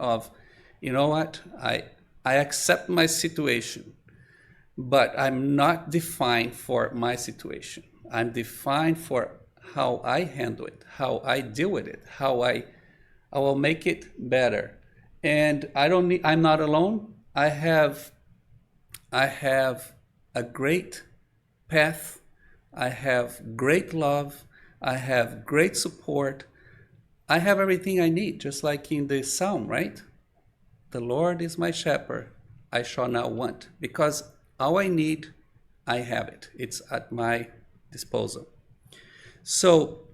of, you know what, I accept my situation, but I'm not defined for my situation. I'm defined for how I handle it, how I deal with it, how I will make it better. And I'm not alone. I have a great path. I have great love. I have great support. I have everything I need, just like in the Psalm, right? The Lord is my shepherd, I shall not want. Because all I need, I have it. It's at my disposal. So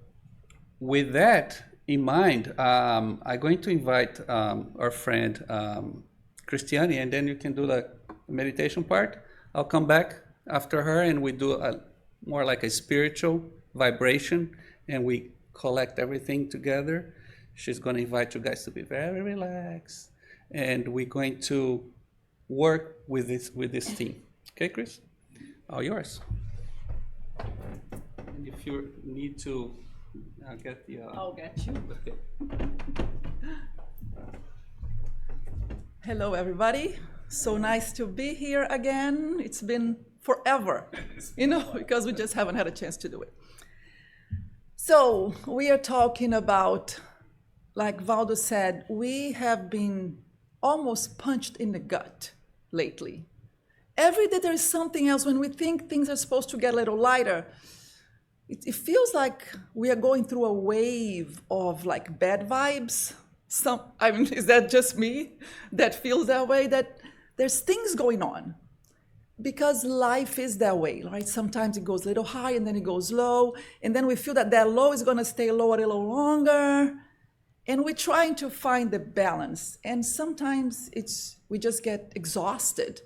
with that in mind, I'm going to invite our friend Cristiane, and then you can do the meditation part. I'll come back after her, and we do more like a spiritual vibration, and we collect everything together. She's going to invite you guys to be very relaxed, and we're going to work with this theme. Okay, Chris? All yours. And if you need to, I'll get the... I'll get you. Hello, everybody. So nice to be here again. It's been forever, because we just haven't had a chance to do it. So we are talking about, like Valdo said, we have been almost punched in the gut lately. Every day there is something else. When we think things are supposed to get a little lighter, it feels like we are going through a wave of like bad vibes. Is that just me that feels that way? That there's things going on. Because life is that way, right? Sometimes it goes a little high and then it goes low. And then we feel that low is going to stay low a little longer. And we're trying to find the balance. And sometimes we just get exhausted.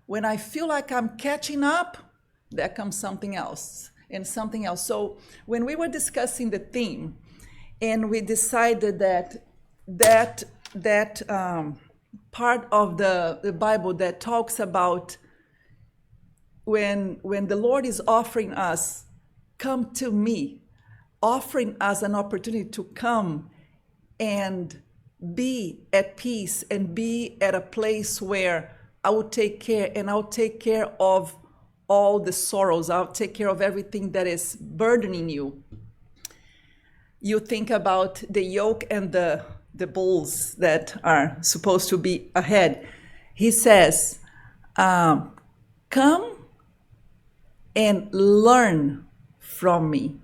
When I feel like I'm catching up, there comes something else and something else. So when we were discussing the theme, and we decided that part of the Bible that talks about when the Lord is offering us, come to me, offering us an opportunity to come and be at peace and be at a place where I will take care, and I'll take care of all the sorrows. I'll take care of everything that is burdening you. You think about the yoke and the bulls that are supposed to be ahead. He says, come and learn from me.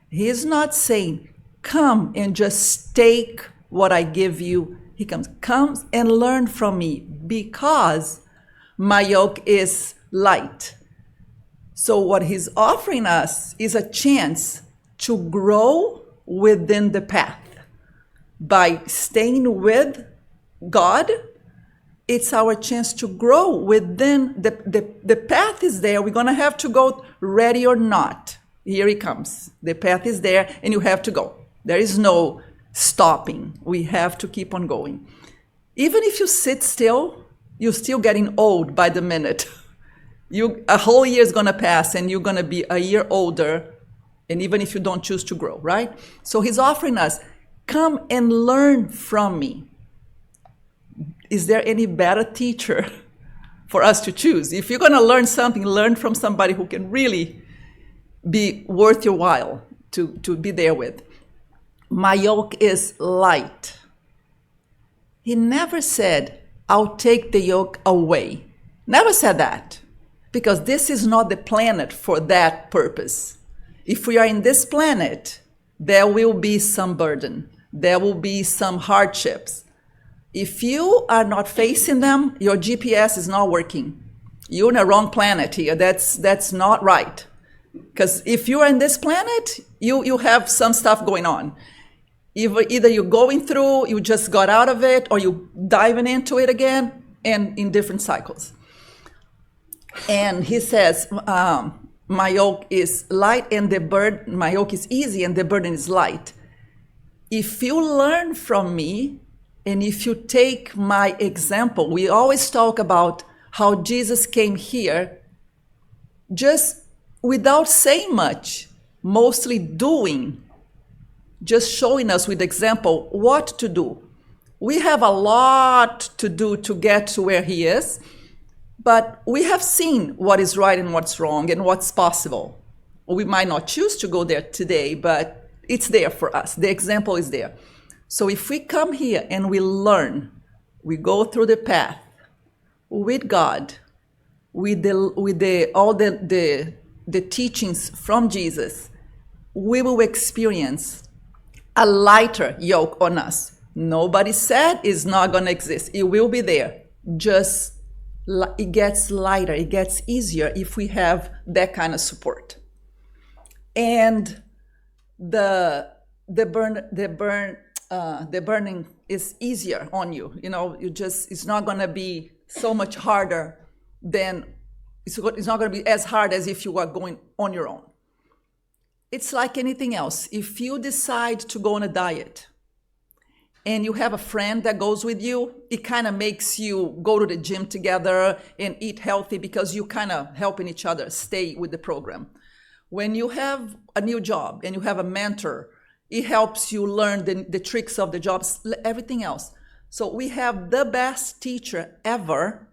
He's not saying, come and just take what I give you. He comes and learn from me, because my yoke is light. So what he's offering us is a chance to grow within the path. By staying with God, it's our chance to grow within the path is there. We're going to have to go, ready or not. Here he comes. The path is there, and you have to go. There is no stopping. We have to keep on going. Even if you sit still, you're still getting old by the minute. A whole year is going to pass, and you're going to be a year older, and even if you don't choose to grow, right? So he's offering us, come and learn from me. Is there any better teacher for us to choose? If you're going to learn something, learn from somebody who can really be worth your while to be there with. My yoke is light. He never said, I'll take the yoke away. Never said that. Because this is not the planet for that purpose. If we are in this planet, there will be some burden. There will be some hardships. If you are not facing them, your GPS is not working. You're in the wrong planet here. That's not right. Because if you are in this planet, you have some stuff going on. Either you're going through, you just got out of it, or you're diving into it again, and in different cycles. And he says, my yoke is light and my yoke is easy and the burden is light. If you learn from me, and if you take my example, we always talk about how Jesus came here just without saying much, mostly doing, just showing us with example what to do, We have a lot to do to get to where he is, but we have seen what is right and what's wrong and what's possible. We might not choose to go there today, but it's there for us. The example is there. So if we come here and we learn, we go through the path with God, with all the teachings from Jesus, we will experience a lighter yoke on us. Nobody said it's not going to exist. It will be there. Just it gets lighter. It gets easier if we have that kind of support. And the burning is easier on you. It's not going to be so much harder than it's not going to be as hard as if you are going on your own. It's like anything else. If you decide to go on a diet and you have a friend that goes with you, it kind of makes you go to the gym together and eat healthy because you kind of helping each other stay with the program. When you have a new job and you have a mentor, it helps you learn the tricks of the jobs, everything else. So we have the best teacher ever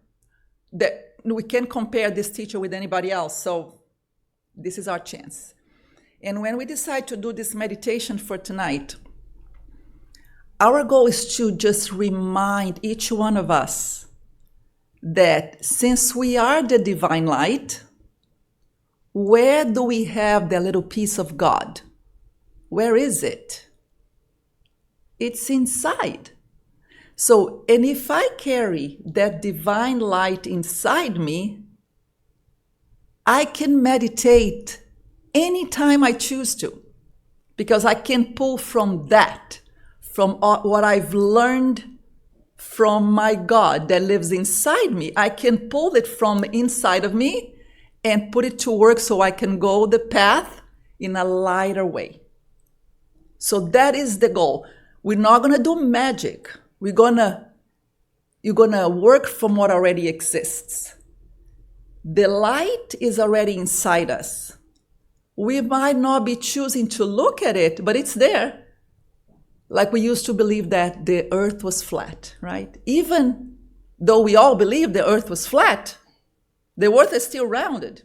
that we can't compare this teacher with anybody else. So this is our chance. And when we decide to do this meditation for tonight, our goal is to just remind each one of us that since we are the divine light, where do we have that little piece of God? Where is it? It's inside. So, and if I carry that divine light inside me, I can meditate anytime I choose to, because I can pull from that, from what I've learned from my God that lives inside me. I can pull it from inside of me and put it to work so I can go the path in a lighter way. So that is the goal. We're not going to do magic. You're going to work from what already exists. The light is already inside us. We might not be choosing to look at it, but it's there. Like we used to believe that the earth was flat, right? Even though we all believe the earth was flat, the earth is still rounded.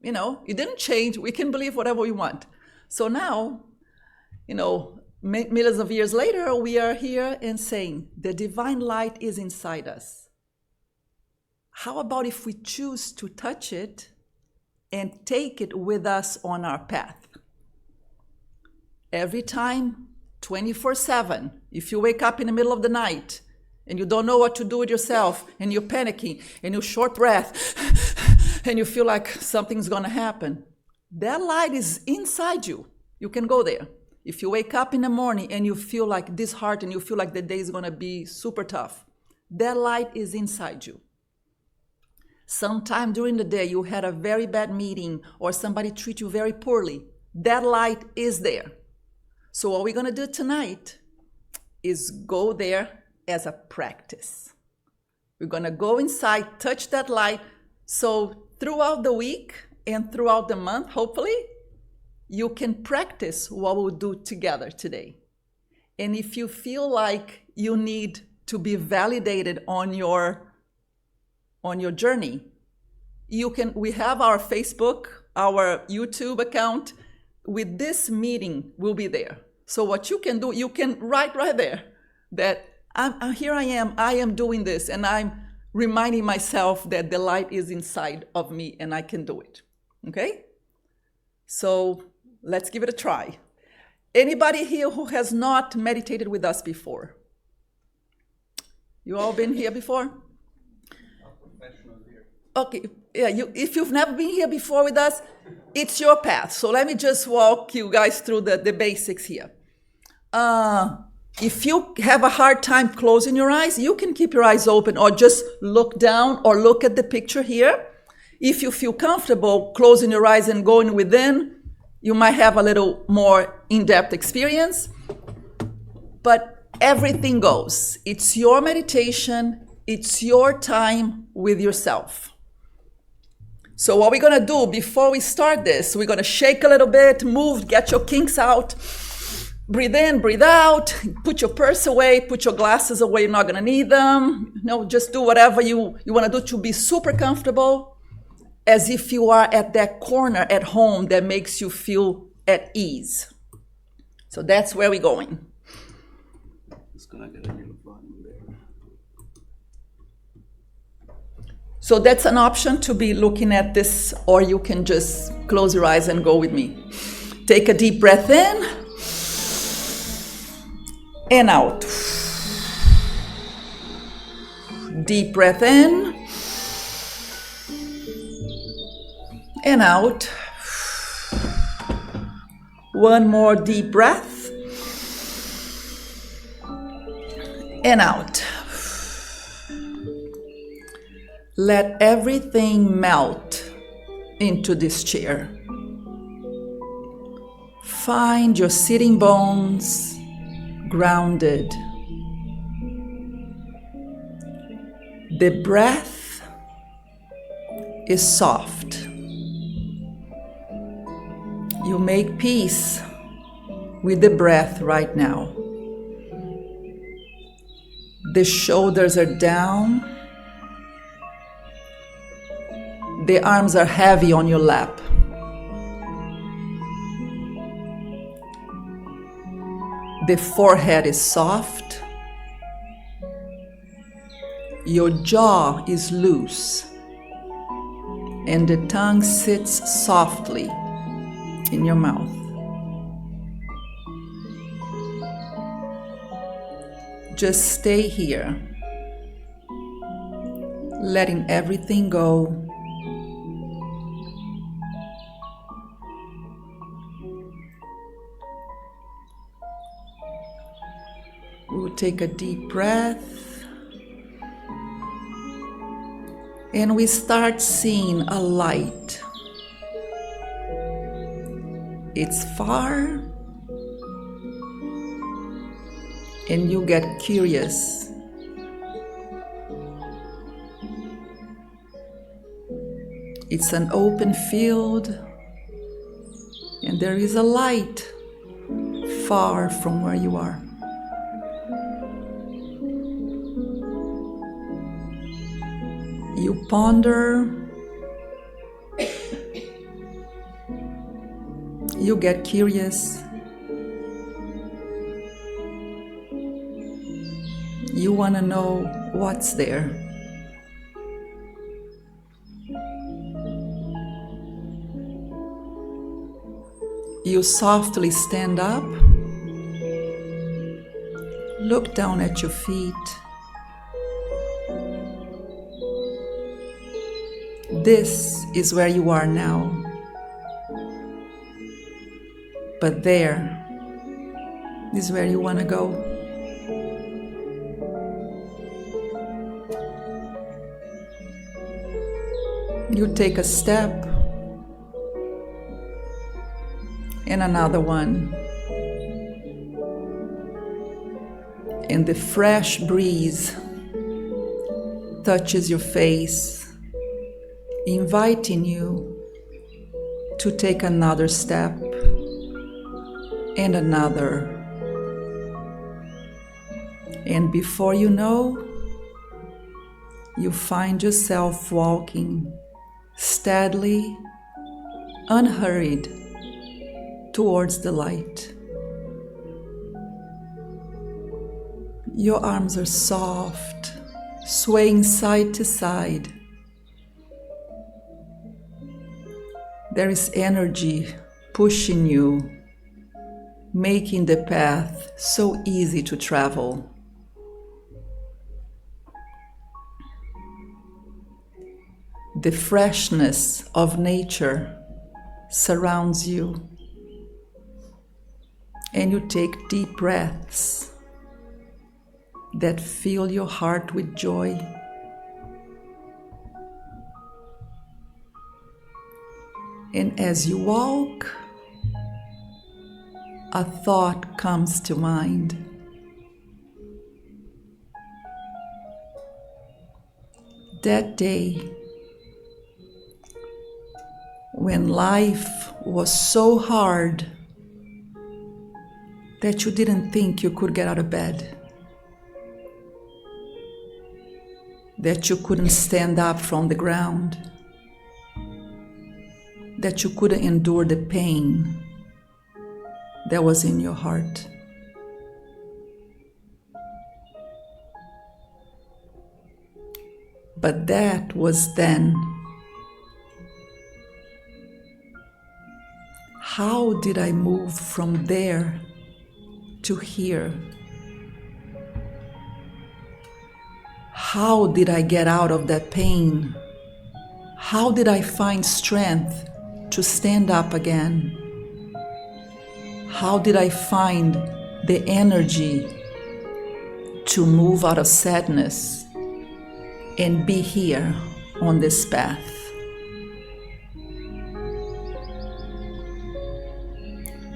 It didn't change. We can believe whatever we want. So now, millions of years later, we are here and saying the divine light is inside us. How about if we choose to touch it and take it with us on our path? Every time, 24/7, if you wake up in the middle of the night and you don't know what to do with yourself and you're panicking and you're short breath and you feel like something's going to happen, that light is inside you. You can go there. If you wake up in the morning and you feel like disheartened and you feel like the day is going to be super tough, that light is inside you. Sometime during the day you had a very bad meeting or somebody treat you very poorly, that light is there. So what we're going to do tonight is go there as a practice. We're going to go inside, touch that light. So throughout the week and throughout the month, hopefully, you can practice what we'll do together today. And if you feel like you need to be validated on your journey, we have our Facebook, our YouTube account. With this meeting, we'll be there. So what you can do, you can write right there that here I am doing this, and I'm reminding myself that the light is inside of me and I can do it. Okay? So let's give it a try. Anybody here who has not meditated with us before? You all been here before? Okay, yeah, if you've never been here before with us, it's your path. So let me just walk you guys through the basics here. If you have a hard time closing your eyes, you can keep your eyes open or just look down or look at the picture here. If you feel comfortable closing your eyes and going within, you might have a little more in-depth experience. But everything goes. It's your meditation. It's your time with yourself. So what we're going to do before we start this, we're going to shake a little bit, move, get your kinks out. Breathe in, breathe out, put your purse away, put your glasses away, you're not gonna need them. Just do whatever you wanna do to be super comfortable, as if you are at that corner at home that makes you feel at ease. So that's where we're going. Just gonna get a little volume there. So that's an option to be looking at this, or you can just close your eyes and go with me. Take a deep breath in and out. Deep breath in and out. One more deep breath and out. Let everything melt into this chair. Find your sitting bones grounded. The breath is soft. You make peace with the breath right now. The shoulders are down. The arms are heavy on your lap. The forehead is soft. Your jaw is loose. And the tongue sits softly in your mouth. Just stay here, letting everything go. We'll take a deep breath, and we start seeing a light. It's far, and you get curious. It's an open field, and there is a light far from where you are. You ponder, you get curious, you want to know what's there. You softly stand up, look down at your feet. This is where you are now. But there is where you want to go. You take a step and another one. And the fresh breeze touches your face, inviting you to take another step and another. And before you know, you find yourself walking steadily, unhurried, towards the light. Your arms are soft, swaying side to side. There is energy pushing you, making the path so easy to travel. The freshness of nature surrounds you, and you take deep breaths that fill your heart with joy. And as you walk, a thought comes to mind. That day, when life was so hard that you didn't think you could get out of bed, that you couldn't stand up from the ground, that you couldn't endure the pain that was in your heart. But that was then. How did I move from there to here? How did I get out of that pain? How did I find strength to stand up again? How did I find the energy to move out of sadness and be here on this path?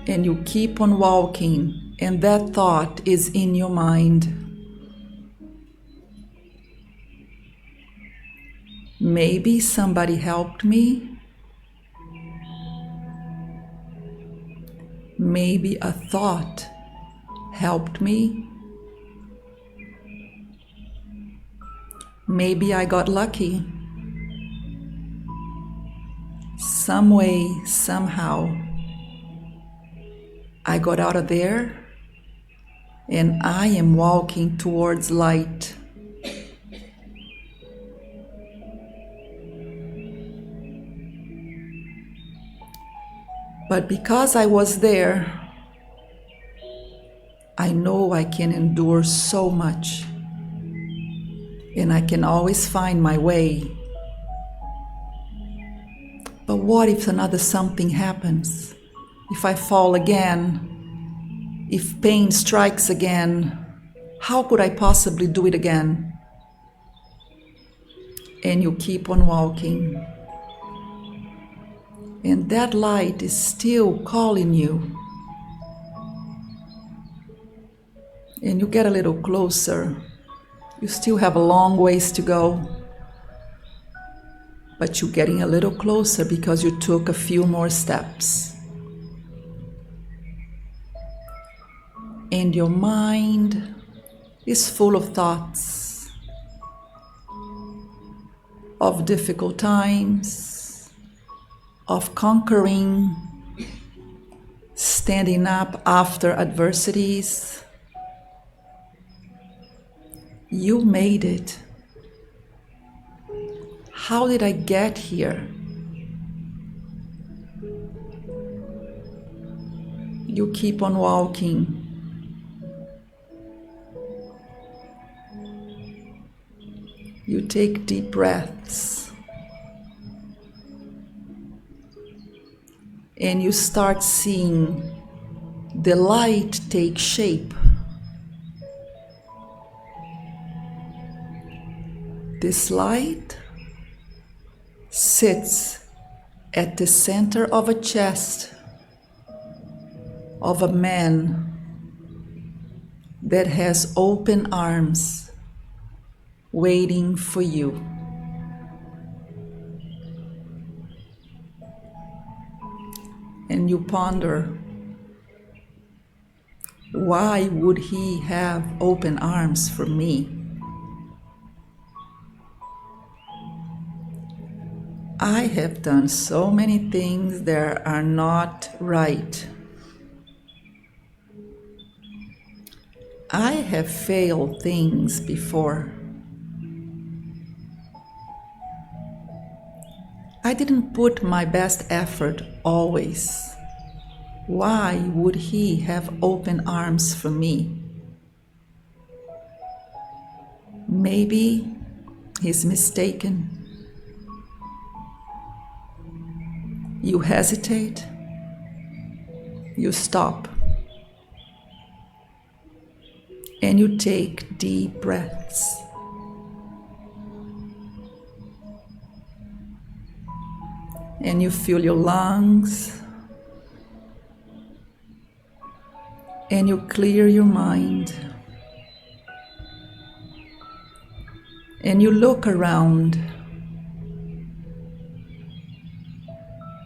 And you keep on walking, and that thought is in your mind. Maybe somebody helped me. Maybe a thought helped me. Maybe I got lucky. Some way, somehow, I got out of there, and I am walking towards light. But because I was there, I know I can endure so much, and I can always find my way. But what if another something happens? If I fall again, if pain strikes again, how could I possibly do it again? And you keep on walking. And that light is still calling you. And you get a little closer. You still have a long ways to go. But you're getting a little closer because you took a few more steps. And your mind is full of thoughts of difficult times, of conquering, standing up after adversities. You made it. How did I get here? You keep on walking. You take deep breaths. And you start seeing the light take shape. This light sits at the center of a chest of a man that has open arms waiting for you. And you ponder, why would he have open arms for me? I have done so many things that are not right. I have failed things before. I didn't put my best effort always. Why would he have open arms for me? Maybe he's mistaken. You hesitate. You stop. And you take deep breaths. And you fill your lungs. And you clear your mind. And you look around.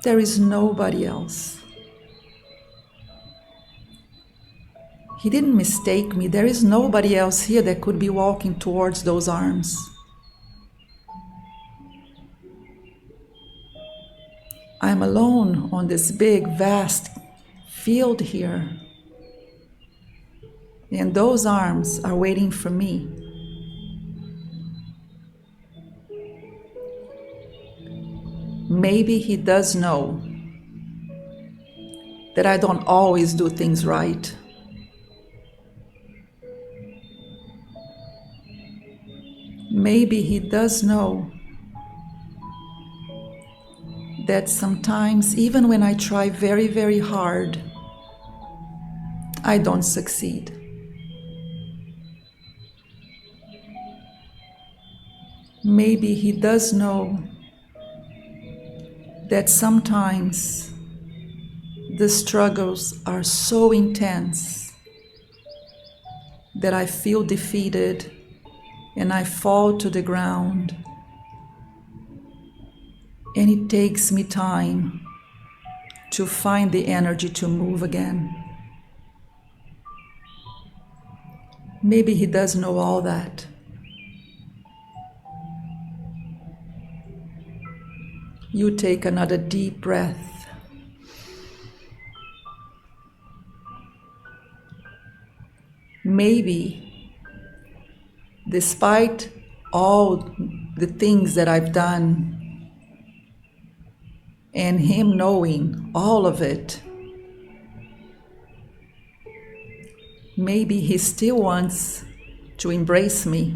There is nobody else. He didn't mistake me. There is nobody else here that could be walking towards those arms. I'm alone on this big, vast field here. And those arms are waiting for me. Maybe he does know that I don't always do things right. Maybe he does know that sometimes, even when I try very, very hard, I don't succeed. Maybe he does know that sometimes the struggles are so intense that I feel defeated and I fall to the ground. And it takes me time to find the energy to move again. Maybe he does know all that. You take another deep breath. Maybe, despite all the things that I've done, and him knowing all of it, maybe he still wants to embrace me.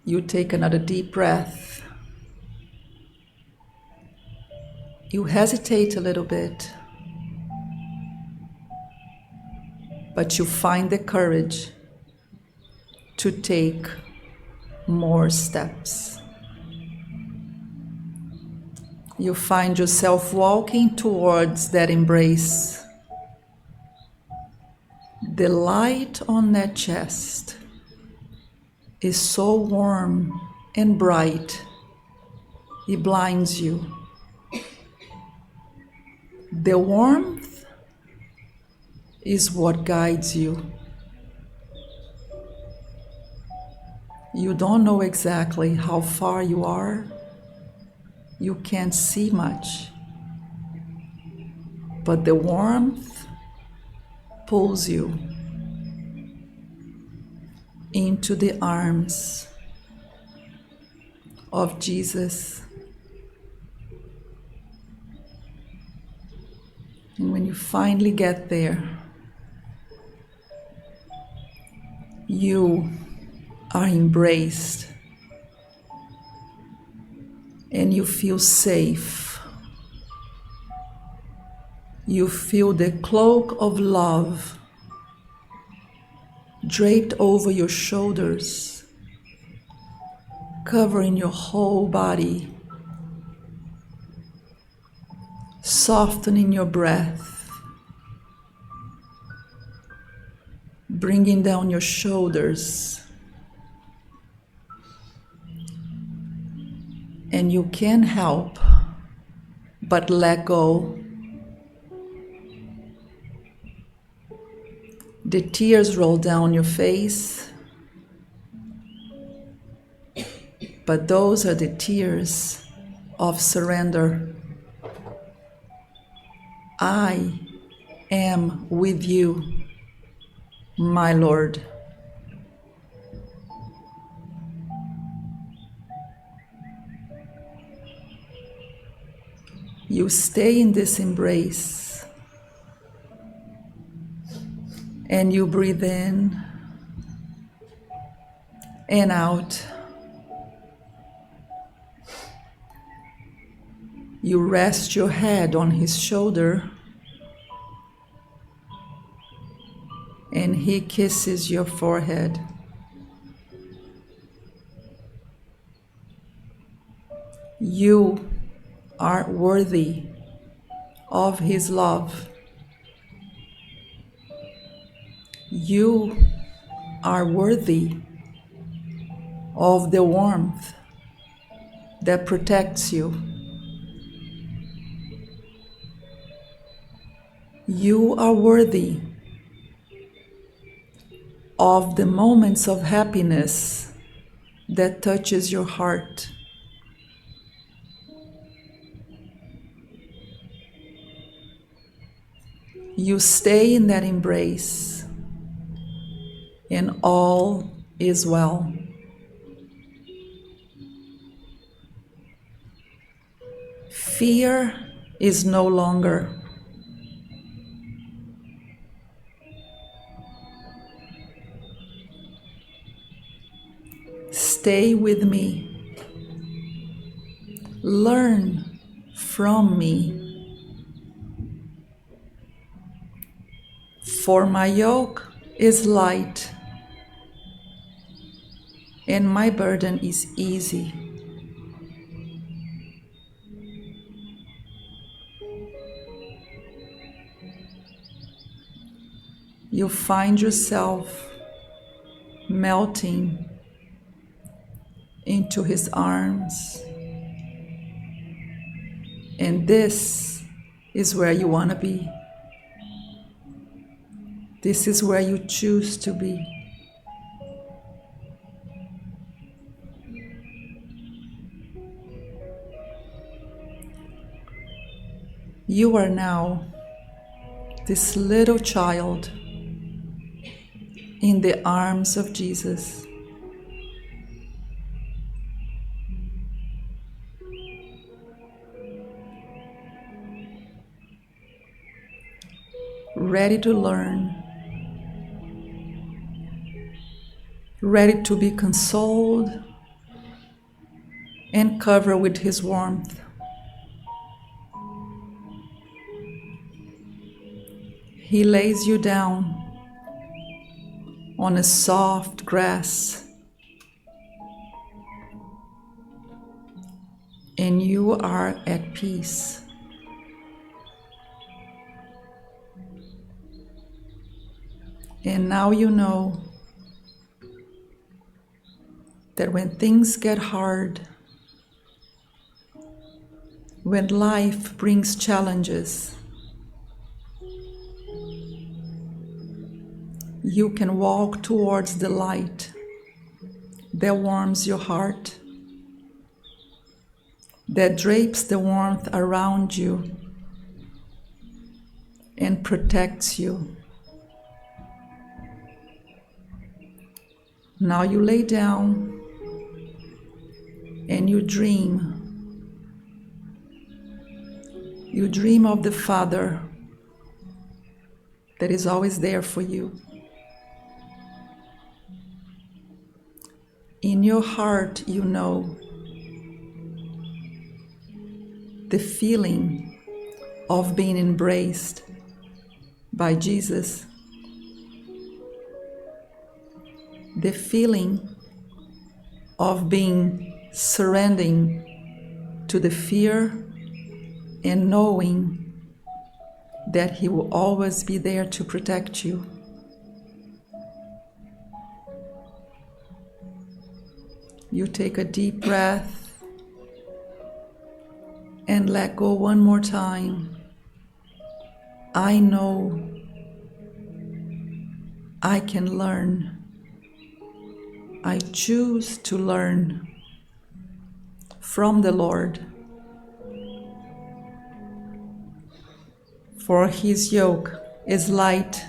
You take another deep breath. You hesitate a little bit, but you find the courage to take more steps. You find yourself walking towards that embrace. The light on that chest is so warm and bright, it blinds you. The warmth is what guides you. You don't know exactly how far you are. You can't see much. But the warmth pulls you into the arms of Jesus. And when you finally get there, you are embraced and you feel safe. You feel the cloak of love draped over your shoulders, covering your whole body, softening your breath, bringing down your shoulders. And you can't help but let go. The tears roll down your face, but those are the tears of surrender. I am with you, my Lord. You stay in this embrace and you breathe in and out. You rest your head on his shoulder and he kisses your forehead. You are worthy of his love. You are worthy of the warmth that protects you. You are worthy of the moments of happiness that touches your heart. You stay in that embrace, and all is well. Fear is no longer. Stay with me. Learn from me. For my yoke is light and my burden is easy. You find yourself melting into his arms, and this is where you want to be. This is where you choose to be. You are now this little child in the arms of Jesus. Ready to learn, ready to be consoled and covered with his warmth. He lays you down on a soft grass, and you are at peace. And now you know that when things get hard, when life brings challenges, you can walk towards the light that warms your heart, that drapes the warmth around you and protects you. Now you lay down and you dream. You dream of the Father that is always there for you. In your heart, you know the feeling of being embraced by Jesus, the feeling of being surrendering to the fear and knowing that he will always be there to protect you. You take a deep breath and let go one more time. I know I can learn. I choose to learn from the Lord. For his yoke is light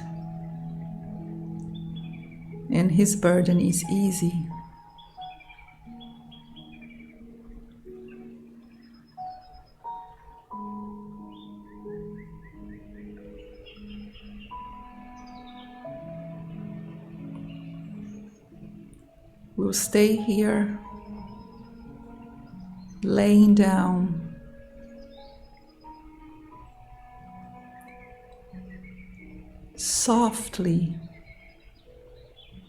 and his burden is easy. We'll stay here, laying down, softly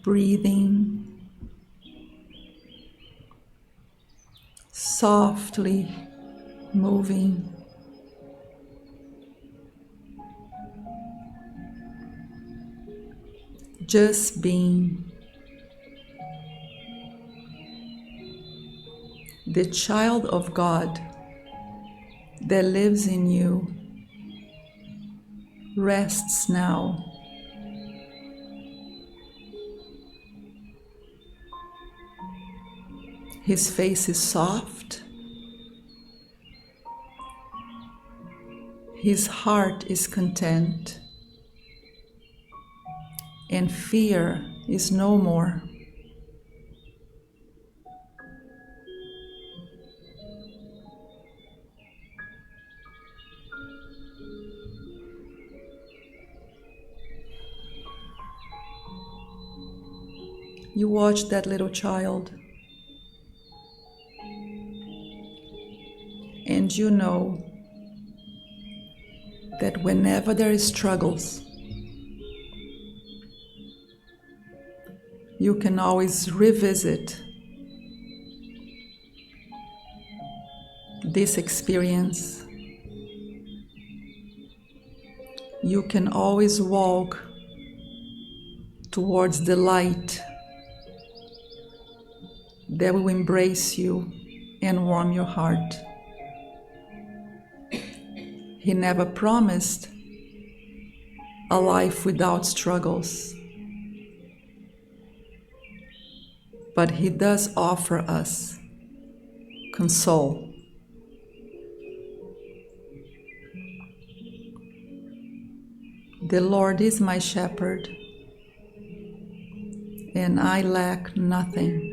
breathing, softly moving. Just being. The child of God that lives in you rests now. His face is soft. His heart is content. And fear is no more. You watch that little child, and you know that whenever there is struggles, you can always revisit this experience. You can always walk towards the light that will embrace you and warm your heart. He never promised a life without struggles, but He does offer us console. The Lord is my shepherd, and I lack nothing.